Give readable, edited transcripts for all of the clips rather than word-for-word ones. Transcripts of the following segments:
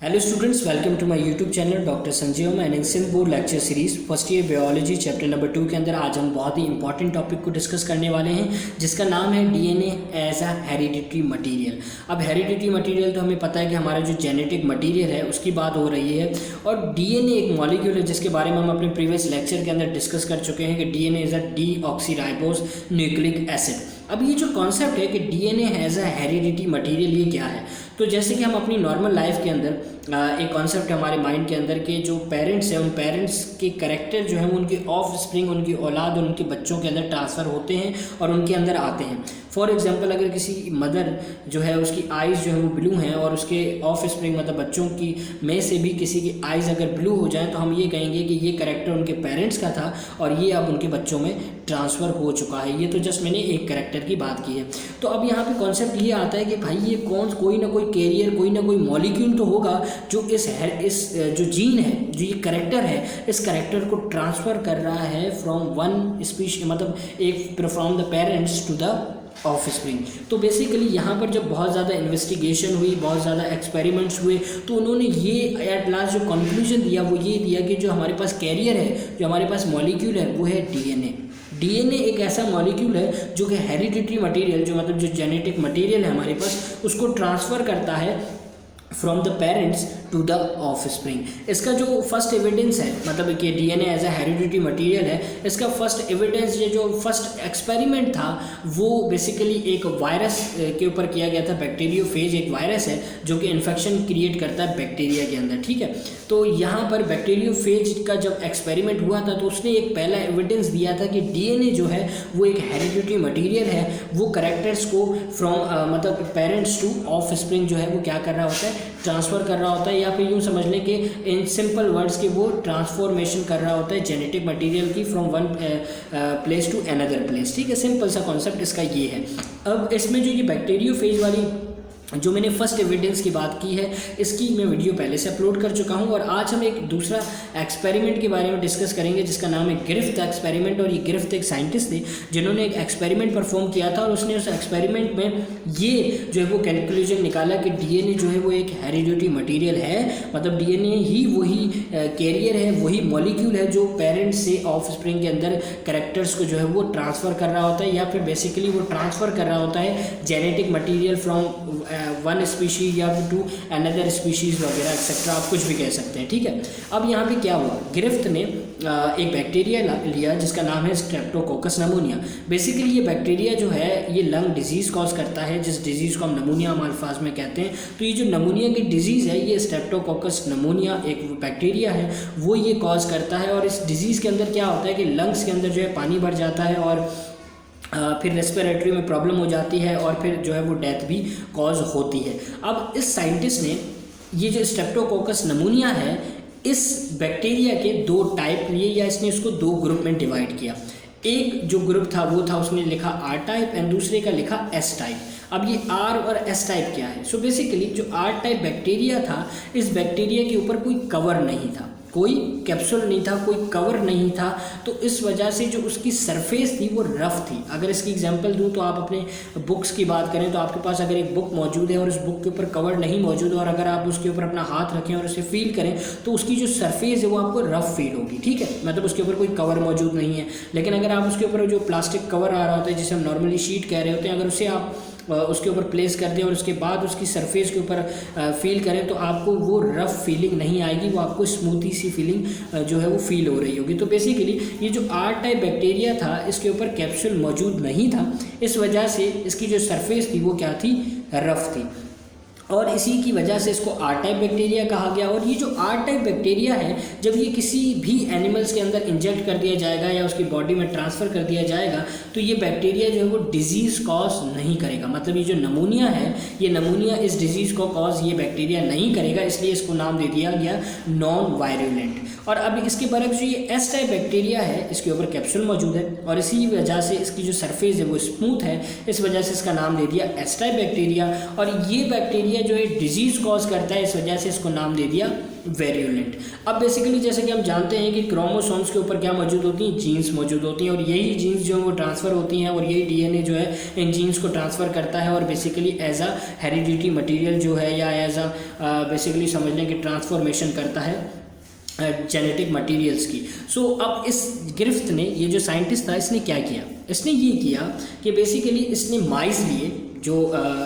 Hello students, welcome to my YouTube channel doctor Sanjay Om and ancient board lecture series first year biology chapter number 2 के अंदर आज हम बहुत ही इंपॉर्टेंट टॉपिक को डिस्कस करने वाले हैं जिसका नाम है DNA as a hereditary material. अब हेरिडिटरी मटेरियल तो हमें पता है कि हमारा जो जेनेटिक मटेरियल है उसकी बात हो रही है, और डीएनए एक मॉलिक्यूल है जिसके बारे में हम अपने प्रीवियस लेक्चर के अंदर डिस्कस कर चुके हैं कि DNA is a deoxyribose nucleic acid. अब ये जो कॉन्सेप्ट है कि DNA has a heredity material, ये क्या है? तो जैसे कि हम अपनी नॉर्मल लाइफ के अंदर एक कॉन्सेप्ट है हमारे माइंड के अंदर के जो पेरेंट्स हैं उन पेरेंट्स के कैरेक्टर जो है वो उनके ऑफ स्प्रिंग, उनकी औलाद, उनके बच्चों के अंदर ट्रांसफ़र होते हैं और उनके अंदर आते हैं। फॉर एग्जांपल, अगर किसी मदर जो है उसकी आइज़ जो है वो ब्लू हैं और उसके ऑफ स्प्रिंग मतलब बच्चों की में से भी किसी की आइज़ अगर ब्लू हो जाए तो हम ये कहेंगे कि ये कैरेक्टर उनके पेरेंट्स का था और ये अब उनके बच्चों में ट्रांसफ़र हो चुका है। ये तो जस्ट मैंने एक कैरेक्टर की बात की है। तो अब यहाँ पे कॉन्सेप्ट ये आता है कि भाई ये कोई ना कोई कैरियर, कोई ना कोई मॉलिक्यूल तो होगा जो इस जो जीन है, जो ये कैरेक्टर है, इस कैरेक्टर को ट्रांसफ़र कर रहा है फ्रॉम वन स्पीशीज, मतलब एक from the parents to the offspring. तो बेसिकली यहाँ पर जब बहुत ज़्यादा इन्वेस्टिगेशन हुई, बहुत ज़्यादा एक्सपेरिमेंट्स हुए, तो उन्होंने ये एट लास्ट जो कंक्लूजन दिया वो ये दिया कि जो हमारे पास कैरियर है, जो हमारे पास मॉलिक्यूल है, वो है डीएनए। डीएनए एक ऐसा मॉलिक्यूल है जो कि हेरिडिटरी मटेरियल, जो मतलब जो जेनेटिक मटेरियल है हमारे पास, उसको ट्रांसफ़र करता है from the parents to the offspring. इसका जो फर्स्ट एविडेंस है, मतलब कि DNA as a hereditary material है, इसका फर्स्ट एविडेंस, ये जो फर्स्ट एक्सपेरिमेंट था वो बेसिकली एक वायरस के ऊपर किया गया था। बैक्टीरियोफेज एक वायरस है जो कि इन्फेक्शन क्रिएट करता है बैक्टीरिया के अंदर, ठीक है। तो यहाँ पर बैक्टीरियोफेज का जब एक्सपेरिमेंट हुआ था तो उसने एक पहला एविडेंस दिया था कि डीएनए जो है वो एक हेरिडिटरी मटेरियल है, वो कैरेक्टर्स को फ्रॉम मतलब पेरेंट्स टू ऑफ स्प्रिंग जो है वो क्या कर रहा होता है, ट्रांसफ़र कर रहा होता है, या फिर यूँ समझ लें कि इन सिंपल वर्ड्स के वो ट्रांसफॉर्मेशन कर रहा होता है जेनेटिक मटेरियल की from one place to another place, ठीक है। सिंपल सा कॉन्सेप्ट इसका ये है। अब इसमें जो ये बैक्टीरियोफेज वाली जो मैंने फर्स्ट एविडेंस की बात की है, इसकी मैं वीडियो पहले से अपलोड कर चुका हूं, और आज हम एक दूसरा एक्सपेरिमेंट के बारे में डिस्कस करेंगे जिसका नाम है ग्रिफ्थ एक्सपेरिमेंट। और ये ग्रिफ्थ एक साइंटिस्ट थे जिन्होंने एक एक्सपेरिमेंट परफॉर्म किया था, और उसने उस एक्सपेरिमेंट में ये जो है वो कंक्लूजन निकाला कि डीएनए जो है वो एक हेरिडिटरी मटेरियल है, मतलब डीएनए ही वही कैरियर है, वही मॉलिक्यूल है जो पेरेंट्स से ऑफ स्प्रिंग के अंदर कैरेक्टर्स को जो है वो ट्रांसफ़र कर रहा होता है, या फिर बेसिकली वो ट्रांसफ़र कर रहा होता है genetic material from one species या टू अनदर स्पीशीज़ वगैरह एक्सेट्रा, आप कुछ भी कह सकते हैं, ठीक है। अब यहाँ पे क्या हुआ, ग्रिफ्थ ने एक बैक्टीरिया लिया जिसका नाम है स्ट्रेप्टोकोकस नमूनिया। बेसिकली ये बैक्टीरिया जो है ये लंग डिजीज़ कॉज करता है, जिस डिजीज़ को हम नमूनिया अल्फाज में कहते हैं। तो ये जो नमूनिया की डिजीज़ है, ये स्ट्रेप्टोकोकस नमूनिया एक बैक्टीरिया है, वो ये कॉज करता है। और इस डिजीज़ के अंदर क्या होता है कि लंग्स के अंदर जो है पानी भर जाता है और फिर रेस्पिरेटरी में प्रॉब्लम हो जाती है, और फिर जो है वो डेथ भी कॉज होती है। अब इस साइंटिस्ट ने ये जो स्ट्रेप्टोकोकस नमूनिया है, इस बैक्टीरिया के दो टाइप लिए, या इसने इसको दो ग्रुप में डिवाइड किया। एक जो ग्रुप था वो था, उसने लिखा आर टाइप एंड दूसरे का लिखा एस टाइप। अब ये आर और एस टाइप क्या है? सो बेसिकली जो आर टाइप बैक्टीरिया था, इस बैक्टीरिया के ऊपर कोई कवर नहीं था, कोई कैप्सूल नहीं था, कोई कवर नहीं था, तो इस वजह से जो उसकी सरफेस थी वो रफ़ थी। अगर इसकी एग्जांपल दूं तो आप अपने बुक्स की बात करें तो आपके पास अगर एक बुक मौजूद है और उस बुक के ऊपर कवर नहीं मौजूद है, और अगर आप उसके ऊपर अपना हाथ रखें और उसे फील करें तो उसकी जो सरफेस है वो आपको रफ़ फील होगी, ठीक है। मतलब उसके ऊपर कोई कवर मौजूद नहीं है। लेकिन अगर आप उसके ऊपर जो प्लास्टिक कवर आ रहा होता है, जिसे हम नॉर्मली शीट कह रहे होते हैं, अगर उसे आप उसके ऊपर प्लेस कर दें और उसके बाद उसकी सरफेस के ऊपर फील करें तो आपको वो रफ़ फीलिंग नहीं आएगी, वो आपको स्मूथी सी फीलिंग जो है वो फील हो रही होगी। तो बेसिकली ये जो आर टाइप बैक्टीरिया था, इसके ऊपर कैप्सूल मौजूद नहीं था, इस वजह से इसकी जो सरफेस थी वो क्या थी, रफ़ थी, और इसी की वजह से इसको आर टाइप बैक्टीरिया कहा गया। और ये जो आर टाइप बैक्टीरिया है, जब ये किसी भी एनिमल्स के अंदर इंजेक्ट कर दिया जाएगा या उसकी बॉडी में ट्रांसफ़र कर दिया जाएगा, तो ये बैक्टीरिया जो है वो डिजीज़ कॉज नहीं करेगा। मतलब ये जो नमूनिया है, ये नमूनिया इस डिजीज़ को कॉज ये बैक्टीरिया नहीं करेगा, इसलिए इसको नाम दे दिया गया नॉन वायरुलेंट। और अब इसके बरक्स जो ये एस टाइप बैक्टीरिया है, इसके ऊपर कैप्सूल मौजूद है और इसी वजह से इसकी जो सरफेस है वो स्मूथ है, इस वजह से इसका नाम दे दिया एस टाइप बैक्टीरिया। और ये बैक्टीरिया बैक्टीरिया जो है डिजीज़ कॉज करता है, इस वजह से इसको नाम दे दिया वेरियोलेंट। अब बेसिकली जैसे कि हम जानते हैं कि क्रोमोसोम्स के ऊपर क्या मौजूद होती हैं, जीन्स मौजूद होती हैं, और यही जीन्स जो है वो ट्रांसफ़र होती हैं और यही डीएनए जो है इन जीन्स को ट्रांसफ़र करता है और basically as a heredity material जो है या एज अ बेसिकली समझ लें कि ट्रांसफॉर्मेशन करता है जेनेटिक मटेरियल्स की। सो अब इस गिरफ्त ने, ये जो साइंटिस्ट था, इसने क्या किया, इसने ये किया कि बेसिकली इसने माइस लिए, जो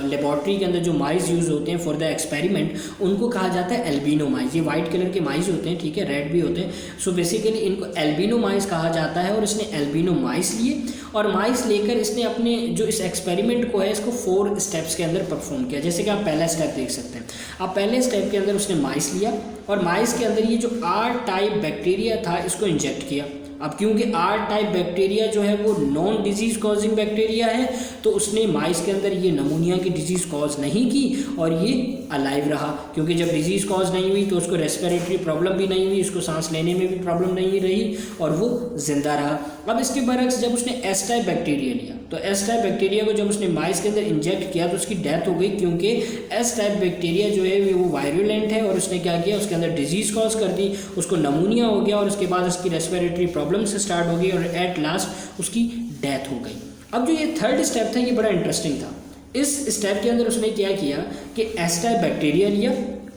लेबॉर्ट्री के अंदर जो माइस यूज़ होते हैं फॉर द एक्सपेरिमेंट, उनको कहा जाता है एल्बिनो माइस। ये वाइट कलर के माइस होते हैं, ठीक है, रेड भी होते हैं। सो बेसिकली इनको एल्बिनो माइस कहा जाता है और इसने एल्बिनो माइस लिए और माइस लेकर इसने अपने जो इस एक्सपेरिमेंट को है इसको 4 स्टेप्स के अंदर परफॉर्म किया। जैसे कि आप पहला स्टेप देख सकते हैं, आप पहले स्टेप के अंदर उसने माइस लिया और माइस के अंदर ये जो R टाइप बैक्टीरिया था इसको इंजेक्ट किया। अब क्योंकि R टाइप बैक्टीरिया जो है वो नॉन डिजीज़ कॉजिंग बैक्टीरिया है, तो उसने माइस के अंदर ये नमूनिया की डिजीज़ कॉज नहीं की और ये अलाइव रहा, क्योंकि जब डिजीज़ कॉज नहीं हुई तो उसको रेस्पिरेटरी प्रॉब्लम भी नहीं हुई, उसको सांस लेने में भी प्रॉब्लम नहीं रही और वो जिंदा रहा। अब इसके बरक्स जब उसने S टाइप बैक्टीरिया लिया, तो S टाइप बैक्टीरिया को जब उसने माइस के अंदर इंजेक्ट किया तो उसकी डेथ हो गई, क्योंकि S टाइप बैक्टीरिया जो है वो वायरुलेंट है और उसने क्या किया, उसके अंदर डिजीज़ कॉज कर दी, उसको नमूनिया हो गया और उसके बाद उसकी रेस्पिरेटरी प्रॉब्लम से स्टार्ट हो गई और एट लास्ट उसकी डेथ हो गई। अब जो ये थर्ड स्टेप था ये बड़ा इंटरेस्टिंग था। इस स्टेप के अंदर उसने क्या किया कि S टाइप बैक्टीरिया लिया,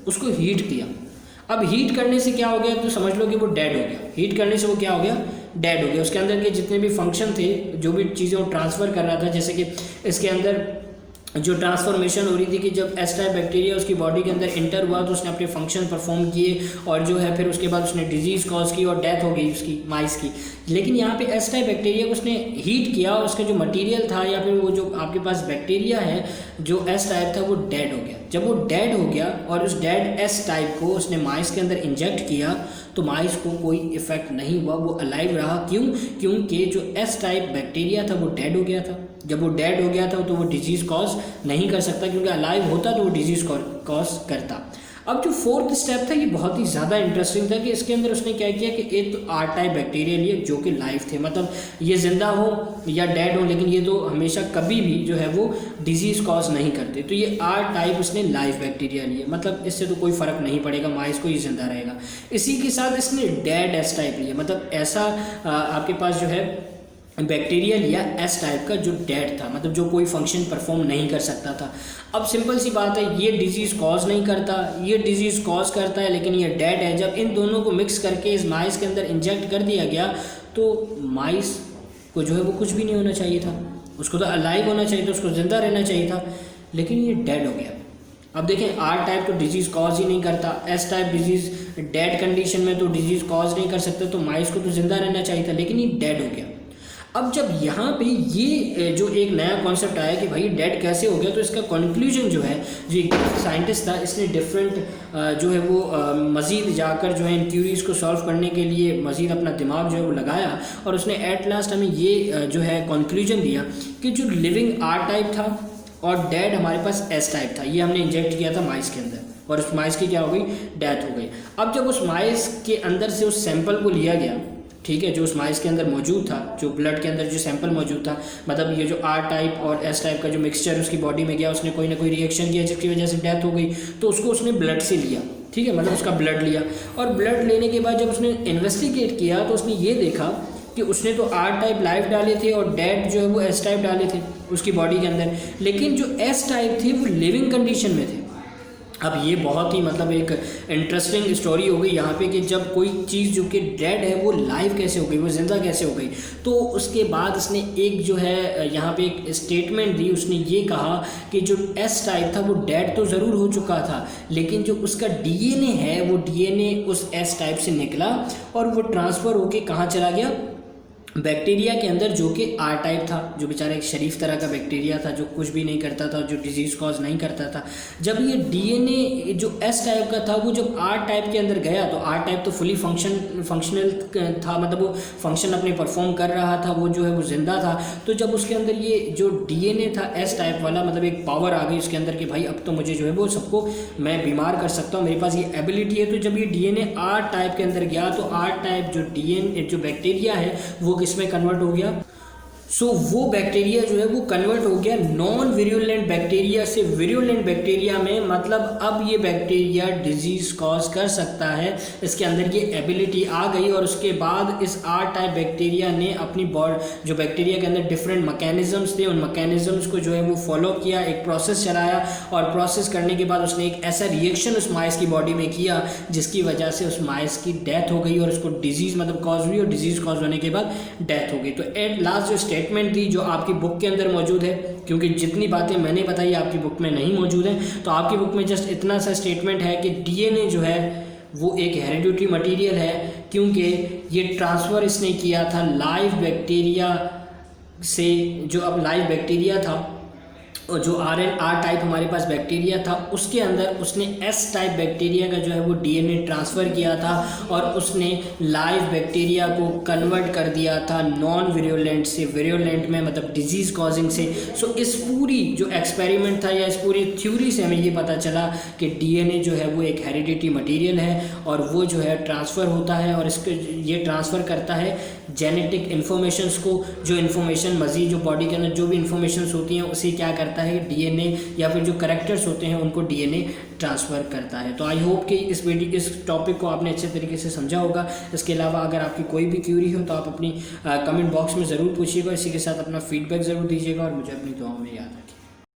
उसको हीट किया। अब हीट करने से क्या हो गया, तो समझ लो कि वो डेड हो गया। हीट करने से वो क्या हो गया, डेड हो गया। उसके अंदर के जितने भी फंक्शन थे, जो भी चीज़ें वो ट्रांसफ़र कर रहा था, जैसे कि इसके अंदर जो ट्रांसफॉर्मेशन हो रही थी कि जब S टाइप बैक्टीरिया उसकी बॉडी के अंदर इंटर हुआ तो उसने अपने फंक्शन परफॉर्म किए और जो है फिर उसके बाद उसने डिजीज़ कॉज की और डेथ हो गई उसकी माइस की। लेकिन यहाँ पे S टाइप बैक्टीरिया को उसने हीट किया और उसका जो मटेरियल था या फिर वो जो आपके पास बैक्टीरिया है जो S टाइप था वो डेड हो गया। जब वो डेड हो गया और उस डेड S टाइप को उसने माइस के अंदर इंजेक्ट किया तो माइस को कोई इफेक्ट नहीं हुआ, वो अलाइव रहा। क्यों? क्योंकि जो S टाइप बैक्टीरिया था वो डेड हो गया था। जब वो डेड हो गया था तो वो डिजीज़ कॉज नहीं कर सकता, क्योंकि अलाइव होता तो वो डिजीज़ कॉज करता। अब जो फोर्थ स्टेप था ये बहुत ही ज़्यादा इंटरेस्टिंग था कि इसके अंदर उसने क्या किया कि एक तो R टाइप बैक्टीरिया लिए जो कि लाइव थे, मतलब ये जिंदा हो या डेड हो, लेकिन ये तो हमेशा कभी भी जो है वो डिजीज़ कॉज नहीं करते। तो ये R टाइप उसने लाइव बैक्टीरिया लिए, मतलब इससे तो कोई फ़र्क नहीं पड़ेगा, माइस को ये जिंदा रहेगा। इसी के साथ इसने डेड S टाइप लिया, मतलब ऐसा आपके पास जो है बैक्टीरिया लिया S टाइप का जो डेड था, मतलब जो कोई फंक्शन परफॉर्म नहीं कर सकता था। अब सिंपल सी बात है, ये डिजीज़ कॉज नहीं करता, ये डिजीज़ कॉज करता है, लेकिन ये डेड है। जब इन दोनों को मिक्स करके इस माइस के अंदर इंजेक्ट कर दिया गया तो माइस को जो है वो कुछ भी नहीं होना चाहिए था, उसको तो अलाइव होना चाहिए था, उसको ज़िंदा रहना चाहिए था, लेकिन ये डेड हो गया। अब देखें, R टाइप तो डिजीज़ कॉज ही नहीं करता, S type disease dead condition में तो डिजीज़ कॉज नहीं कर सकता, तो माइस को तो ज़िंदा रहना चाहिए था, लेकिन ये डेड हो गया। अब जब यहाँ पे ये जो एक नया कॉन्सेप्ट आया कि भाई डेड कैसे हो गया, तो इसका कंक्लूजन जो है, जो एक साइंटिस्ट था, इसने डिफरेंट जो है वो मज़ीद जाकर जो है इन थ्योरीज़ को सॉल्व करने के लिए मज़ीद अपना दिमाग जो है वो लगाया और उसने एट लास्ट हमें ये जो है कंक्लूजन दिया कि जो लिविंग R टाइप था और डेड हमारे पास S टाइप था, ये हमने इंजेक्ट किया था माइस के अंदर और उस माइस की क्या हो गई, डेथ हो गई। अब जब उस माइस के अंदर से उस सैंपल को लिया गया, ठीक है, जो उस माइस के अंदर मौजूद था, जो ब्लड के अंदर जो सैंपल मौजूद था, मतलब ये जो R टाइप और S टाइप का जो मिक्सचर उसकी बॉडी में गया, उसने कोई ना कोई रिएक्शन किया जिसकी वजह से डेथ हो गई, तो उसको उसने ब्लड से लिया, ठीक है, मतलब उसका ब्लड लिया। और ब्लड लेने के बाद जब उसने इन्वेस्टिगेट किया तो उसने ये देखा कि उसने तो R टाइप लाइव डाले थे और डेड जो है वो S टाइप डाले थे उसकी बॉडी के अंदर, लेकिन जो S टाइप थे वो लिविंग कंडीशन में थे। अब ये बहुत ही मतलब एक इंटरेस्टिंग स्टोरी हो गई यहाँ पे कि जब कोई चीज़ जो कि डेड है वो लाइव कैसे हो गई, वो ज़िंदा कैसे हो गई। तो उसके बाद उसने एक जो है यहाँ पे एक स्टेटमेंट दी, उसने ये कहा कि जो S टाइप था वो डेड तो ज़रूर हो चुका था, लेकिन जो उसका DNA है वो DNA उस S टाइप से निकला और वो ट्रांसफ़र होके कहाँ चला गया, बैक्टीरिया के अंदर, जो कि R टाइप था, जो बेचारा एक शरीफ तरह का बैक्टीरिया था, जो कुछ भी नहीं करता था, जो डिजीज़ कॉज नहीं करता था। जब ये DNA जो S टाइप का था वो जब R टाइप के अंदर गया तो R टाइप तो फुली फंक्शनल था, मतलब वो फंक्शन अपने परफॉर्म कर रहा था, वो जो है वो जिंदा था। तो जब उसके अंदर ये जो DNA था S टाइप वाला, मतलब एक पावर आ गई उसके अंदर कि भाई अब तो मुझे जो है वो सबको मैं बीमार कर सकता हूँ, मेरे पास ये एबिलिटी है। तो जब ये DNA R टाइप के अंदर गया तो R टाइप जो DNA जो बैक्टीरिया है वो किस में कन्वर्ट हो गया, सो वो बैक्टीरिया जो है वो कन्वर्ट हो गया नॉन विरुलेंट बैक्टीरिया से विरुलेंट बैक्टीरिया में, मतलब अब ये बैक्टीरिया डिजीज़ कॉज कर सकता है, इसके अंदर ये एबिलिटी आ गई। और उसके बाद इस आर टाइप बैक्टीरिया ने अपनी बॉडी, जो बैक्टीरिया के अंदर डिफरेंट मैकेनिज्म्स थे, उन मैकेनिज्म्स को जो है वो फॉलो किया, एक प्रोसेस चलाया, और प्रोसेस करने के बाद उसने एक ऐसा रिएक्शन उस माइस की बॉडी में किया जिसकी वजह से उस माइस की डेथ हो गई और उसको डिजीज़ मतलब कॉज हुई, और डिजीज़ कॉज होने के बाद डेथ हो गई। तो एट लास्ट जो स्टेटमेंट थी जो आपकी बुक के अंदर मौजूद है, क्योंकि जितनी बातें मैंने बताई आपकी बुक में नहीं मौजूद है, तो आपकी बुक में जस्ट इतना सा स्टेटमेंट है कि डीएनए जो है वो एक हेरिडिटरी मटेरियल है, क्योंकि ये ट्रांसफ़र इसने किया था लाइव बैक्टीरिया से, जो अब लाइव बैक्टीरिया था, और जो आर टाइप हमारे पास बैक्टीरिया था उसके अंदर उसने एस टाइप बैक्टीरिया का जो है वो डीएनए ट्रांसफ़र किया था, और उसने लाइव बैक्टीरिया को कन्वर्ट कर दिया था नॉन विरुलेंट से विरुलेंट में, मतलब डिजीज़ कॉजिंग से। सो इस पूरी जो एक्सपेरिमेंट था या इस पूरी थ्योरी से हमें ये पता चला कि डीएनए जो है वो एक हेरिडिटरी मटेरियल है, और वो जो है ट्रांसफ़र होता है, और इसके ये ट्रांसफ़र करता है जेनेटिक इन्फॉर्मेशंस को, जो इन्फॉर्मेशन मज़ीद जो बॉडी के अंदर जो भी इन्फॉर्मेशंस होती हैं उसे क्या करता है डीएनए, या फिर जो करैक्टर्स होते हैं उनको डीएनए ट्रांसफ़र करता है। तो आई होप कि इस टॉपिक को आपने अच्छे तरीके से समझा होगा। इसके अलावा अगर आपकी कोई भी क्यूरी हो तो आप अपनी कमेंट बॉक्स में ज़रूर पूछिएगा, इसी के साथ अपना फीडबैक ज़रूर दीजिएगा, और मुझे अपनी दुआओं में याद रखिए।